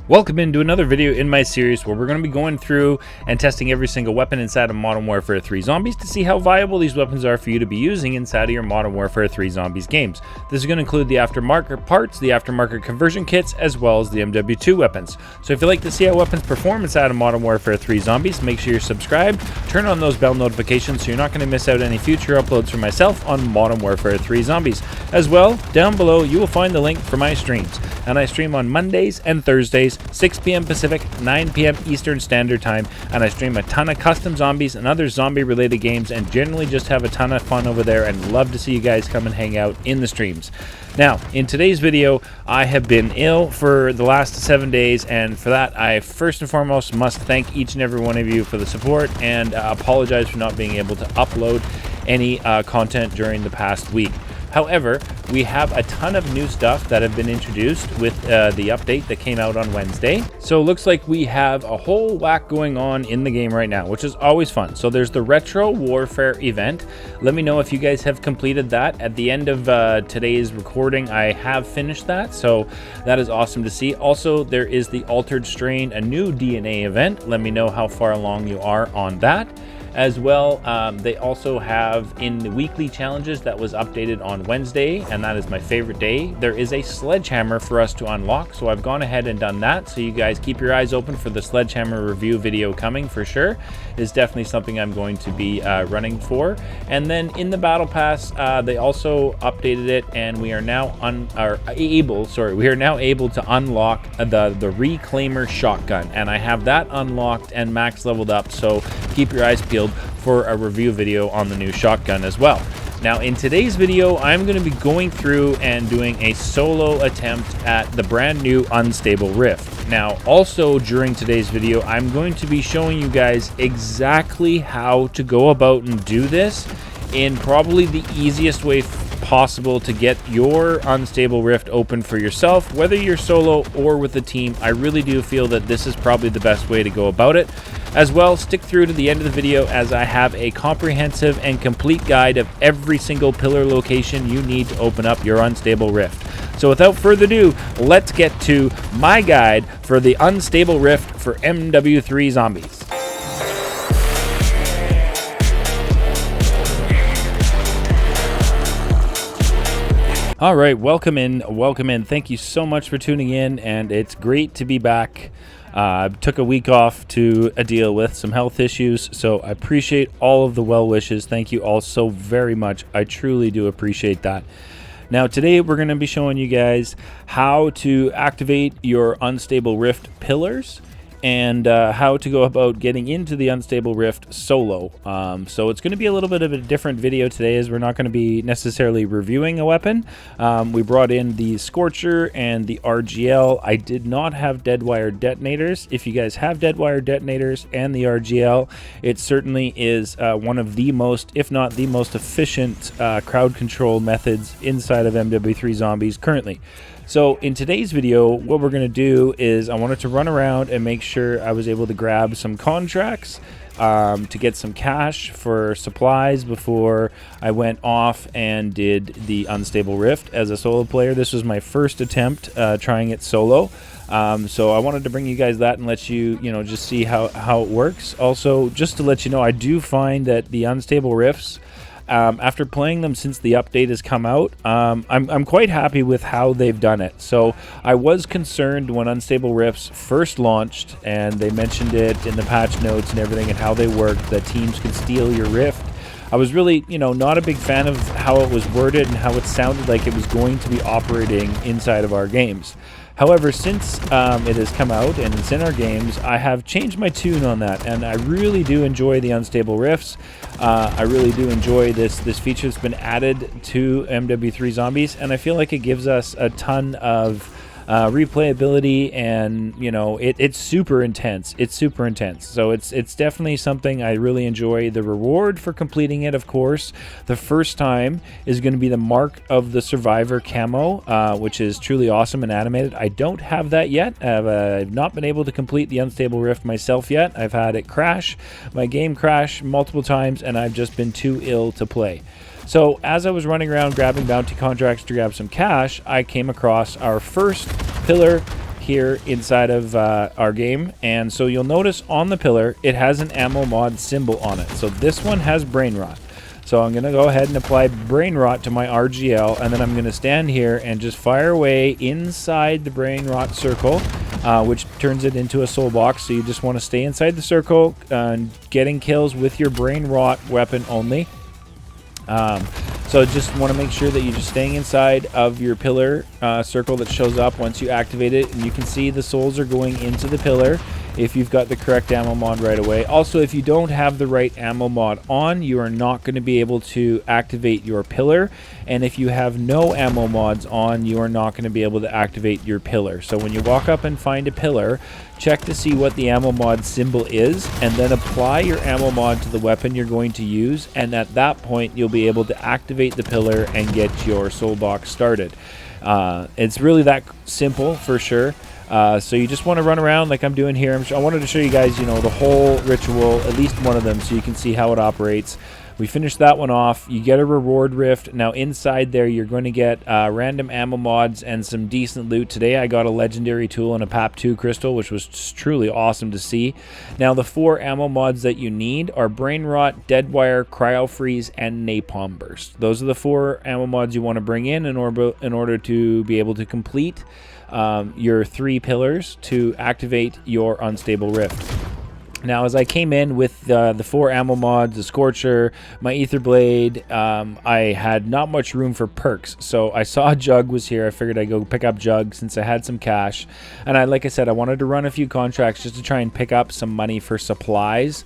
Welcome into another video in my series where we're going to be going through and testing every single weapon inside of Modern Warfare 3 Zombies to see how viable these weapons are for you to be using inside of your Modern Warfare 3 Zombies games. This is going to include the aftermarket parts, the aftermarket conversion kits, as well as the MW2 weapons. So if you'd like to see how weapons perform inside of Modern Warfare 3 Zombies, make sure you're subscribed, turn on those bell notifications so you're not going to miss out any future uploads from myself on Modern Warfare 3 Zombies. As well, down below you will find the link for my streams, and I stream on Mondays and Thursdays, 6 p.m. Pacific, 9 p.m. Eastern Standard Time, and I stream a ton of custom zombies and other zombie related games and generally just have a ton of fun over there and love to see you guys come and hang out in the streams. Now, in today's video, I have been ill for the last 7 days, and for that I first and foremost must thank each and every one of you for the support and apologize for not being able to upload any content during the past week. However, we have a ton of new stuff that have been introduced with the update that came out on Wednesday. So it looks like we have a whole whack going on in the game right now, which is always fun. So there's the Retro Warfare event. Let me know if you guys have completed that. At the end of today's recording, I have finished that, so that is awesome to see. Also, there is the Altered Strain, a new DNA event. Let me know how far along you are on that. As well, they also have in the weekly challenges that was updated on Wednesday, and that is my favorite day. There is a sledgehammer for us to unlock, so I've gone ahead and done that. So you guys keep your eyes open for the sledgehammer review video coming for sure. It's definitely something I'm going to be running for. And then in the battle pass, they also updated it, and we are now able to unlock the Reclaimer shotgun, and I have that unlocked and max leveled up. So keep your eyes peeled for a review video on the new shotgun as well. Now in today's video, I'm going to be going through and doing a solo attempt at the brand new Unstable Rift. Now also during today's video, I'm going to be showing you guys exactly how to go about and do this in probably the easiest way possible to get your Unstable Rift open for yourself, whether you're solo or with a team. I really do feel that this is probably the best way to go about it. As well, stick through to the end of the video as I have a comprehensive and complete guide of every single pillar location you need to open up your Unstable Rift. So without further ado, let's get to my guide for the Unstable Rift for MW3 Zombies. All right, welcome in. Thank you so much for tuning in, and it's great to be back. Took a week off to deal with some health issues, so I appreciate all of the well wishes. Thank you all so very much. I truly do appreciate that. Now today we're going to be showing you guys how to activate your Unstable Rift pillars and how to go about getting into the Unstable Rift solo. So it's going to be a little bit of a different video today, as we're not going to be necessarily reviewing a weapon. We brought in the Scorcher and the RGL. I did not have dead wire detonators. If you guys have dead wire detonators and the RGL, it certainly is one of the most, if not the most efficient crowd control methods inside of MW3 Zombies currently. So in today's video, what we're going to do is I wanted to run around and make sure I was able to grab some contracts to get some cash for supplies before I went off and did the Unstable Rift as a solo player. This was my first attempt trying it solo. So I wanted to bring you guys that and let you, just see how it works. Also, just to let you know, I do find that the Unstable Rifts, after playing them since the update has come out, I'm quite happy with how they've done it. So I was concerned when Unstable Rifts first launched and they mentioned it in the patch notes and everything and how they worked, that teams could steal your Rift. I was really, not a big fan of how it was worded and how it sounded like it was going to be operating inside of our games. However, since it has come out and it's in our games, I have changed my tune on that, and I really do enjoy the Unstable Rifts. I really do enjoy this feature that's been added to MW3 Zombies, and I feel like it gives us a ton of replayability, and it's super intense. So it's definitely something I really enjoy. The reward for completing it, of course, the first time is going to be the Mark of the Survivor camo, which is truly awesome and animated. I don't have that yet. I've not been able to complete the Unstable Rift myself yet. I've had it crash, my game crash multiple times, and I've just been too ill to play. So as I was running around grabbing bounty contracts to grab some cash, I came across our first pillar here inside of our game, and so you'll notice on the pillar it has an ammo mod symbol on it. So this one has brain rot. So I'm going to go ahead and apply brain rot to my RGL, and then I'm going to stand here and just fire away inside the brain rot circle, which turns it into a soul box. So you just want to stay inside the circle, getting kills with your brain rot weapon only. So just want to make sure that you're just staying inside of your pillar circle that shows up once you activate it, and you can see the souls are going into the pillar if you've got the correct ammo mod right away. Also, if you don't have the right ammo mod on, you are not going to be able to activate your pillar, and if you have no ammo mods on, you are not going to be able to activate your pillar. So when you walk up and find a pillar, check to see what the ammo mod symbol is, and then apply your ammo mod to the weapon you're going to use, and at that point you'll be able to activate the pillar and get your soul box started. It's really that simple for sure. So you just want to run around like I'm doing here. I wanted to show you guys, you know, the whole ritual, at least one of them, so you can see how it operates. We finished that one off. You get a reward rift. Now inside there, you're going to get random ammo mods and some decent loot. Today I got a legendary tool and a PAP 2 crystal, which was truly awesome to see. Now the 4 ammo mods that you need are brain rot, dead wire, cryo freeze, and napalm burst. Those are the 4 ammo mods you want to bring in order to be able to complete your 3 pillars to activate your unstable rift. Now, as I came in with the 4 ammo mods, the Scorcher, my Ether Blade, I had not much room for perks. So I saw Jug was here. I figured I'd go pick up Jug since I had some cash. And like I said, I wanted to run a few contracts just to try and pick up some money for supplies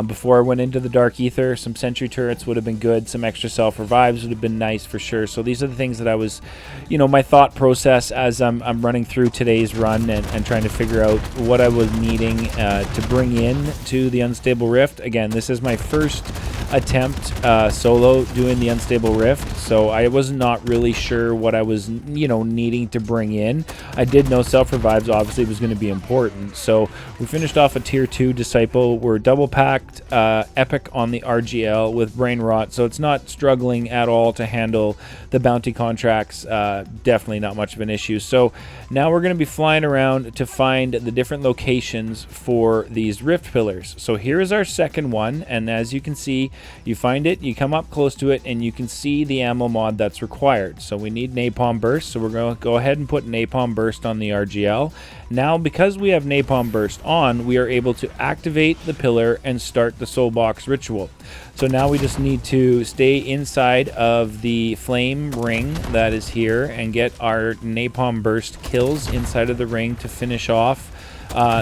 before I went into the Dark Ether. Some sentry turrets would have been good. Some extra self-revives would have been nice for sure. So these are the things that I was, you know, my thought process as I'm running through today's run and trying to figure out what I was needing to bring in to the unstable rift. Again, this is my first attempt solo doing the unstable rift, so I was not really sure what I was, you know, needing to bring in. I did know self revives obviously was going to be important, so we finished off a tier 2 disciple. We're double packed epic on the RGL with brain rot, so it's not struggling at all to handle the bounty contracts. Definitely not much of an issue. So now we're going to be flying around to find the different locations for these rift pillars. So here is our second one, and as you can see, you find it, you come up close to it, and you can see the ammo mod that's required. So we need napalm burst, so we're going to go ahead and put napalm burst on the RGL. Now, because we have napalm burst on, we are able to activate the pillar and start the soul box ritual. So now we just need to stay inside of the flame ring that is here and get our napalm burst kills inside of the ring to finish off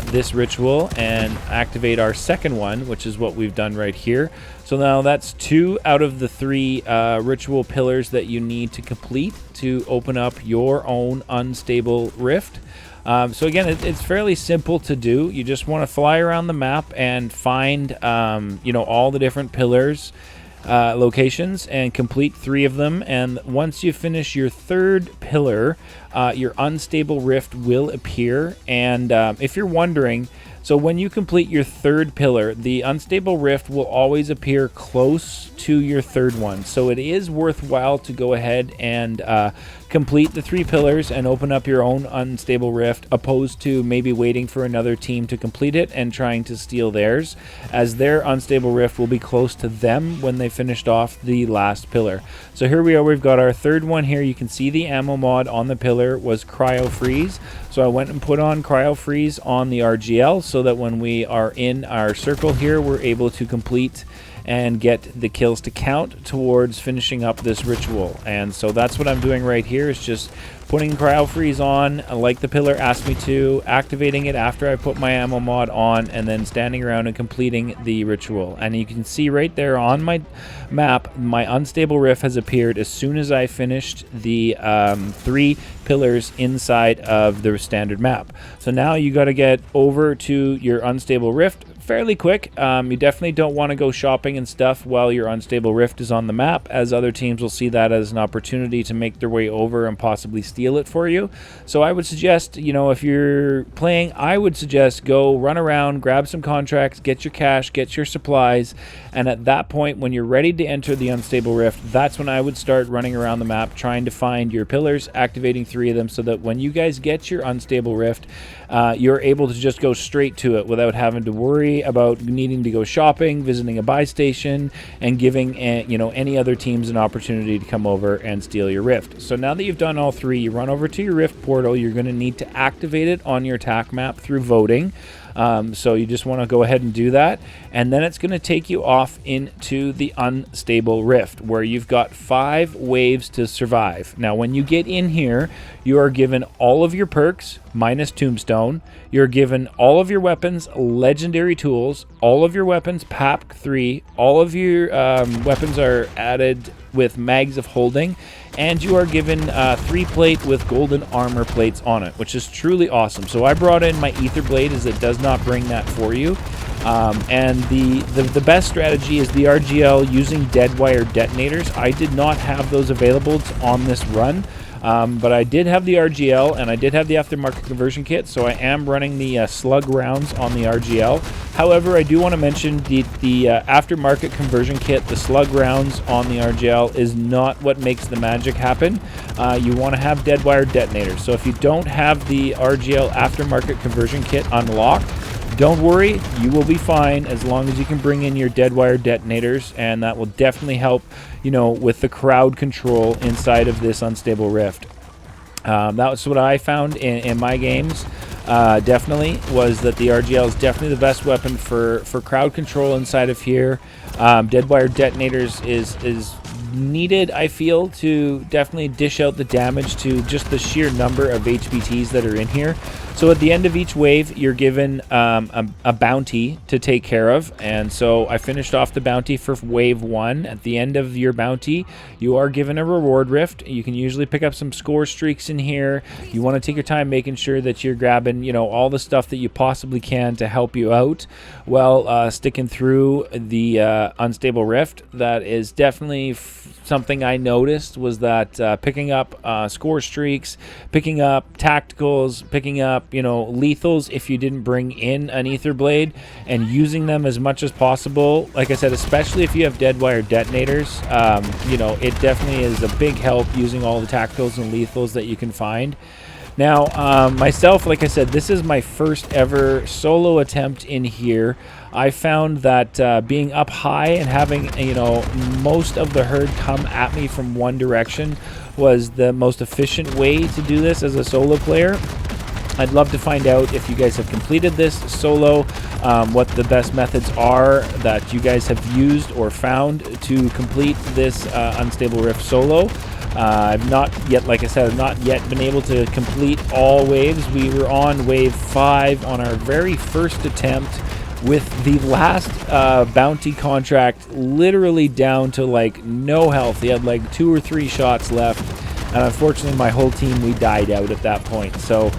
this ritual and activate our second one, which is what we've done right here. So now that's 2 out of the 3 ritual pillars that you need to complete to open up your own unstable rift. So again, it's fairly simple to do. You just want to fly around the map and find you know, all the different pillars locations and complete 3 of them, and once you finish your 3rd pillar, your unstable rift will appear. And if you're wondering, so when you complete your 3rd pillar, the unstable rift will always appear close to your 3rd one, so it is worthwhile to go ahead and complete the 3 pillars and open up your own unstable rift, opposed to maybe waiting for another team to complete it and trying to steal theirs, as their unstable rift will be close to them when they finished off the last pillar. So here we are, we've got our 3rd one here. You can see the ammo mod on the pillar was cryo freeze, so I went and put on cryo freeze on the RGL so that when we are in our circle here, we're able to complete and get the kills to count towards finishing up this ritual. And so that's what I'm doing right here, is just putting cryo freeze on like the pillar asked me to, activating it after I put my ammo mod on, and then standing around and completing the ritual. And you can see right there on my map, my unstable rift has appeared as soon as I finished the 3 pillars inside of the standard map. So now you got to get over to your unstable rift, fairly quick. You definitely don't want to go shopping and stuff while your unstable rift is on the map, as other teams will see that as an opportunity to make their way over and possibly steal it for you. So I would suggest, you know, if you're playing, I would suggest go run around, grab some contracts, get your cash, get your supplies, and at that point, when you're ready to enter the unstable rift, that's when I would start running around the map trying to find your pillars, activating 3 of them, so that when you guys get your unstable rift, you're able to just go straight to it without having to worry about needing to go shopping, visiting a buy station, and giving you know, any other teams an opportunity to come over and steal your rift. So now that you've done all 3, you run over to your rift portal. You're going to need to activate it on your attack map through voting. So you just want to go ahead and do that, and then it's going to take you off into the unstable rift, where you've got 5 waves to survive. Now when you get in here, you are given all of your perks minus tombstone. You're given all of your weapons legendary tools, all of your weapons PAP 3, all of your weapons are added with mags of holding, and you are given 3 plate with golden armor plates on it, which is truly awesome. So I brought in my ether blade, as it does not bring that for you. And the best strategy is the RGL using dead wire detonators. I did not have those available on this run, but I did have the RGL, and I did have the aftermarket conversion kit, so I am running the slug rounds on the RGL. However, I do want to mention the aftermarket conversion kit, the slug rounds on the RGL, is not what makes the magic happen. You want to have dead wire detonators. So if you don't have the RGL aftermarket conversion kit unlocked, don't worry, you will be fine as long as you can bring in your dead wire detonators, and that will definitely help, you know, with the crowd control inside of this unstable rift. That was what I found in my games. Definitely was that the RGL is definitely the best weapon for crowd control inside of here. Dead wire detonators is needed, I feel, to definitely dish out the damage to just the sheer number of HBTs that are in here. So at the end of each wave, you're given a bounty to take care of, and so I finished off the bounty for wave 1. At the end of your bounty, you are given a reward rift. You can usually pick up some score streaks in here. You want to take your time making sure that you're grabbing, you know, all the stuff that you possibly can to help you out while sticking through the unstable rift. That is definitely something I noticed, was that picking up score streaks, picking up tacticals, picking up, you know, lethals if you didn't bring in an ether blade, and using them as much as possible. Like I said, especially if you have dead wire detonators, you know, it definitely is a big help using all the tacticals and lethals that you can find. Now, myself, like I said, this is my first ever solo attempt in here. I found that being up high and having, you know, most of the herd come at me from one direction was the most efficient way to do this as a solo player. I'd love to find out if you guys have completed this solo, what the best methods are that you guys have used or found to complete this unstable rift solo. I've not yet, like I said, I've not yet been able to complete all waves. We were on wave 5 on our very first attempt, with the last bounty contract literally down to like no health. He had like 2 or 3 shots left, and unfortunately my whole team, we died out at that point. So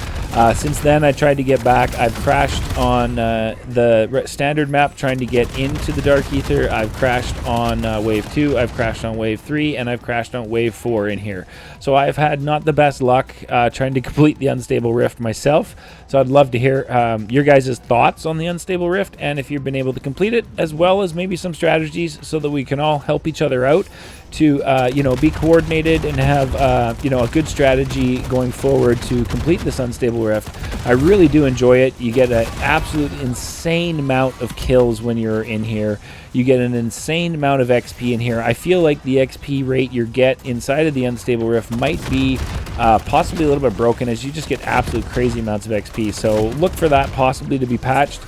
since then I tried to get back. I've crashed on the standard map trying to get into the dark ether. I've crashed on wave 2, I've crashed on wave 3, and I've crashed on wave 4 in here. So I've had not the best luck trying to complete the unstable rift myself. So I'd love to hear your guys' thoughts on the unstable rift, and if you've been able to complete it, as well as maybe some strategies so that we can all help each other out to you know, be coordinated and have you know, a good strategy going forward to complete this unstable rift. I really do enjoy it. You get an absolute insane amount of kills when you're in here. You get an insane amount of XP in here. I feel like the XP rate you get inside of the unstable rift might be possibly a little bit broken, as you just get absolute crazy amounts of XP. So look for that possibly to be patched.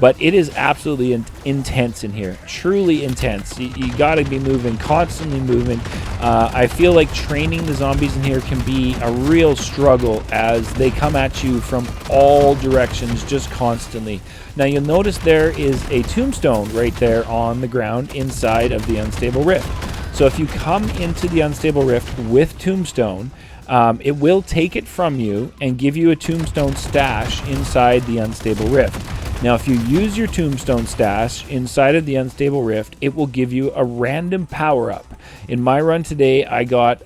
But it is absolutely intense in here, truly intense. You got to be moving, constantly moving. I feel like training the zombies in here can be a real struggle, as they come at you from all directions just constantly. Now you'll notice there is a tombstone right there on the ground inside of the unstable rift. So if you come into the unstable rift with tombstone, it will take it from you and give you a tombstone stash inside the unstable rift. Now, if you use your tombstone stash inside of the Unstable Rift, it will give you a random power-up. In my run today, I got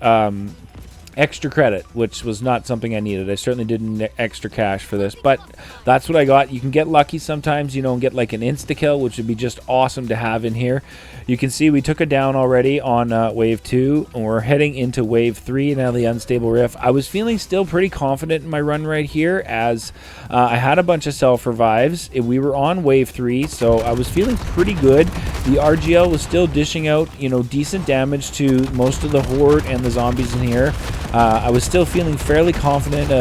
extra credit, which was not something I needed. I certainly didn't extra cash for this, but that's what I got. You can get lucky sometimes, you know, and get like an insta-kill, which would be just awesome to have in here. You can see we took it down already on Wave 2, and we're heading into Wave 3, now the Unstable Rift. I was feeling still pretty confident in my run right here, as I had a bunch of self-revives. We were on Wave 3, so I was feeling pretty good. The RGL was still dishing out, you know, decent damage to most of the Horde and the zombies in here. I was still feeling fairly confident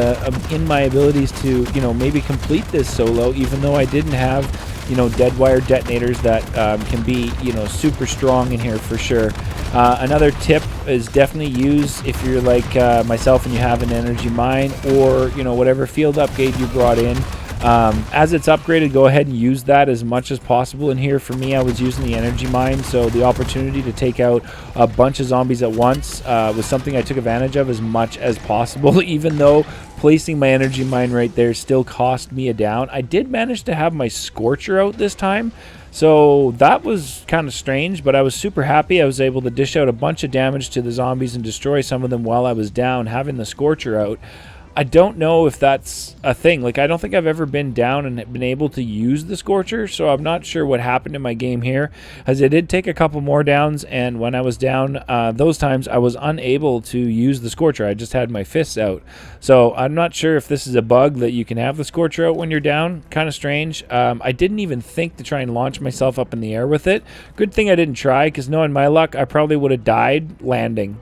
in my abilities to, you know, maybe complete this solo, even though I didn't have, you know, dead wire detonators that can be, you know, super strong in here for sure. Another tip is definitely use, if you're like myself and you have an energy mine, or, you know, whatever field upgrade you brought in. As it's upgraded, go ahead and use that as much as possible in here. For me, I was using the energy mine, so the opportunity to take out a bunch of zombies at once was something I took advantage of as much as possible, even though placing my energy mine right there still cost me a down. I did manage to have my scorcher out this time, so that was kind of strange, but I was super happy. I was able to dish out a bunch of damage to the zombies and destroy some of them while I was down, having the scorcher out. I don't know if that's a thing. Like, I don't think I've ever been down and been able to use the Scorcher, so I'm not sure what happened in my game here, as I did take a couple more downs, and when I was down those times, I was unable to use the Scorcher. I just had my fists out. So I'm not sure if this is a bug that you can have the Scorcher out when you're down. Kind of strange. I didn't even think to try and launch myself up in the air with it. Good thing I didn't try, because knowing my luck, I probably would have died landing.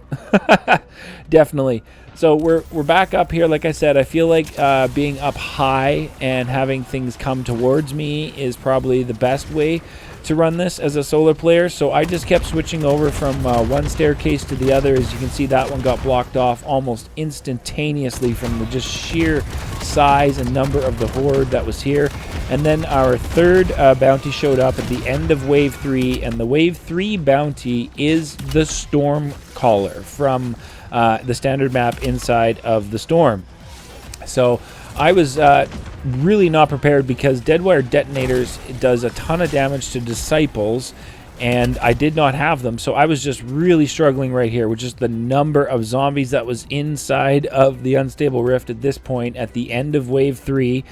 Definitely. So we're back up here. Like I said, I feel like being up high and having things come towards me is probably the best way to run this as a solo player. So I just kept switching over from one staircase to the other. As you can see, that one got blocked off almost instantaneously from the just sheer size and number of the horde that was here. And then our third bounty showed up at the end of Wave 3, and the Wave 3 bounty is the Storm Caller from the standard map inside of the Storm. So I was really not prepared, because Deadwire Detonators does a ton of damage to Disciples, and I did not have them. So I was just really struggling right here with just the number of zombies that was inside of the Unstable Rift at this point at the end of Wave 3,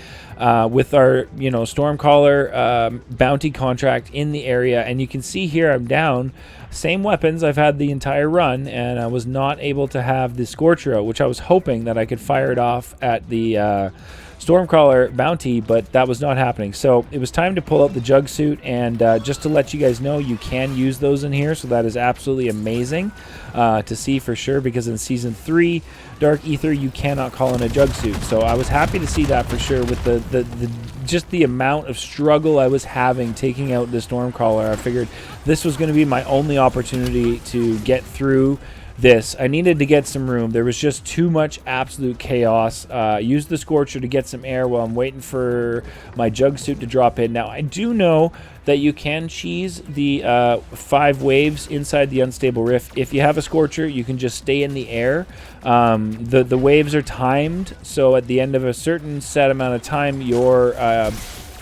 with our, you know, Stormcaller bounty contract in the area. And you can see here I'm down. Same weapons I've had the entire run, and I was not able to have the Scorcher out, which I was hoping that I could fire it off at the Stormcaller bounty, but that was not happening. So it was time to pull out the jug suit, and just to let you guys know, you can use those in here, so that is absolutely amazing to see for sure, because in Season 3 Dark Ether you cannot call in a jug suit. So I was happy to see that for sure, with the just the amount of struggle I was having taking out the Stormcaller. I figured this was going to be my only opportunity to get through this. I needed to get some room. There was just too much absolute chaos. Used the Scorcher to get some air while I'm waiting for my jug suit to drop in. Now, I do know that you can cheese the 5 waves inside the Unstable Rift. If you have a Scorcher, you can just stay in the air. The waves are timed, so at the end of a certain set amount of time, your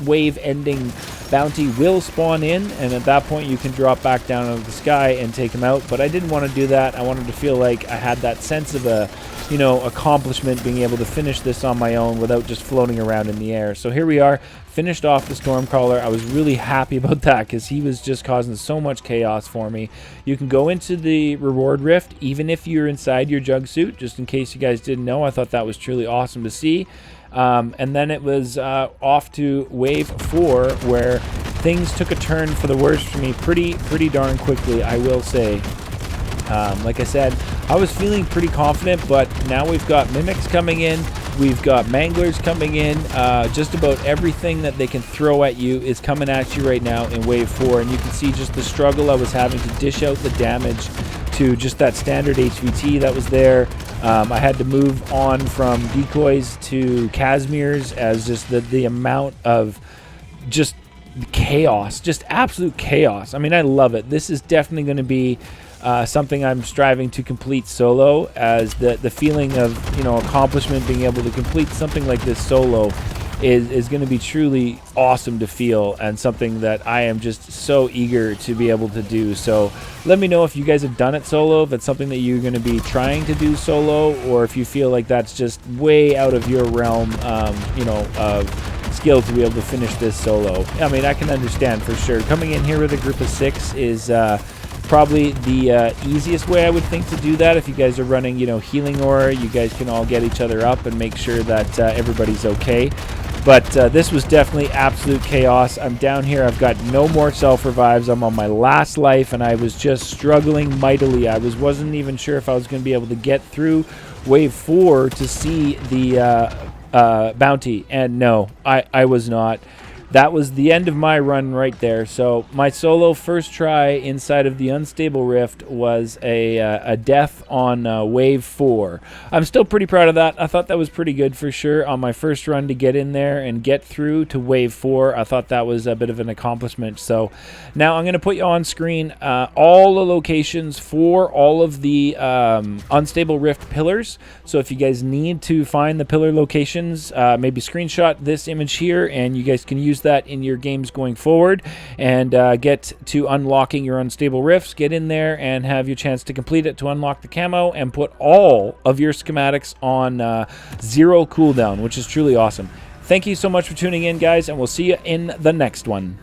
wave ending bounty will spawn in, and at that point you can drop back down out of the sky and take them out. But I didn't want to do that. I wanted to feel like I had that sense of a, you know, accomplishment, being able to finish this on my own without just floating around in the air. So here we are, finished off the Stormcaller. I was really happy about that, because he was just causing so much chaos for me. You can go into the reward rift even if you're inside your jug suit, just in case you guys didn't know. I thought that was truly awesome to see. And then it was off to Wave 4, where things took a turn for the worse for me pretty darn quickly, I will say. Like I said, I was feeling pretty confident, but now we've got Mimics coming in, we've got Manglers coming in. Just about everything that they can throw at you is coming at you right now in Wave 4, and you can see just the struggle I was having to dish out the damage to just that standard HVT that was there. I had to move on from decoys to Casimirs, as just the amount of just chaos, just absolute chaos. I mean, I love it. This is definitely going to be something I'm striving to complete solo, as the feeling of, you know, accomplishment, being able to complete something like this solo is going to be truly awesome to feel, and something that I am just so eager to be able to do. So let me know if you guys have done it solo, if it's something that you're going to be trying to do solo, or if you feel like that's just way out of your realm, you know, of skill to be able to finish this solo. I mean, I can understand for sure. Coming in here with a group of 6 is probably the easiest way I would think to do that. If you guys are running, you know, healing aura, you guys can all get each other up and make sure that everybody's okay. But this was definitely absolute chaos. I'm down here. I've got no more self-revives. I'm on my last life, and I was just struggling mightily. I wasn't even sure if I was going to be able to get through Wave 4 to see the bounty. And no, I was not. That was the end of my run right there. So my solo first try inside of the unstable rift was a death on Wave 4. I'm still pretty proud of that. I thought that was pretty good for sure on my first run to get in there and get through to Wave 4. I thought that was a bit of an accomplishment. So now I'm going to put you on screen all the locations for all of the unstable rift pillars. So if you guys need to find the pillar locations, maybe screenshot this image here, and you guys can use that in your games going forward and get to unlocking your unstable rifts. Get in there and have your chance to complete it to unlock the camo and put all of your schematics on 0 cooldown, which is truly awesome. Thank you so much for tuning in, guys, and we'll see you in the next one.